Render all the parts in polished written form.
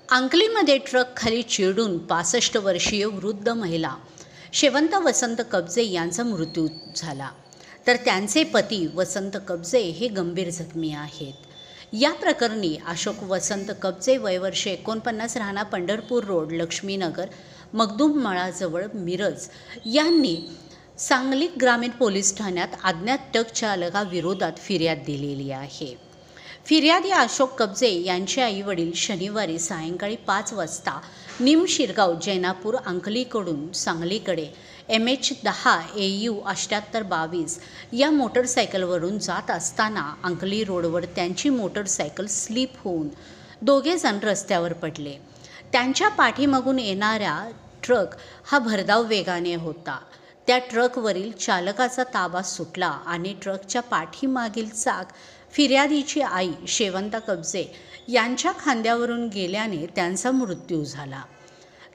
अंकलीमध्ये truck खाली चिरडून 65 वर्षीय वृद्ध महिला शेवंत वसंत कबजे यांचा मृत्यू झाला, तर त्यांचे पती वसंत कबजे हे गंभीर जखमी आहेत. या प्रकरणी अशोक वसंत कबजे वय वर्ष 49 राहणार पंढरपूर रोड लक्ष्मीनगर मगदूम मळाजवळ मिरज यांनी सांगली ग्रामीण पोलीस ठाण्यात अज्ञात ट्रक चालकाविरोधात फिर्याद दिलेली आहे. फिर्यादी अशोक कबजे यांचे आईवडील शनिवारी सायंकाळी 5 वाजता निमशिरगाव जैनापूर अंकलीकडून सांगलीकडे MH10 AU 7822 या मोटरसायकलवरून जात असताना अंकली रोडवर त्यांची मोटरसायकल स्लिप होऊन दोघे जण रस्त्यावर पडले. त्यांच्या पाठीमागून येणारा ट्रक हा भरधाव वेगाने होता. त्या ट्रकवरील चालकाचा ताबा सुटला आणि ट्रकच्या पाठीमागील चाक फिर्यादीची आई शेवंता कबजे यांच्या खांद्यावरून गेल्याने त्यांचा मृत्यू झाला,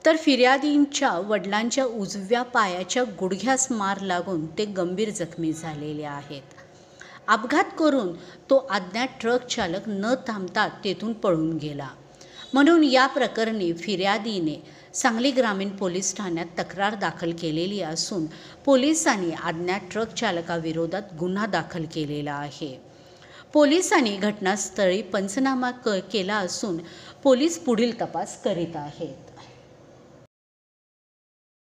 तर फिर्यादींच्या वडिलांच्या उजव्या पायाच्या गुडघ्यास मार लागून ते गंभीर जखमी झालेले आहेत. अपघात करून तो अज्ञात ट्रक चालक न थांबता तेथून पळून गेला. म्हणून या प्रकरणी फिर्यादीने सांगली ग्रामीण पोलीस ठाण्यात तक्रार दाखल केलेली असून पोलिसांनी अज्ञात ट्रक चालकाविरोधात गुन्हा दाखल केलेला आहे. पोलिसांनी घटनास्थळी पंचनामा केला असून पोलीस पुढील तपास करीत आहेत.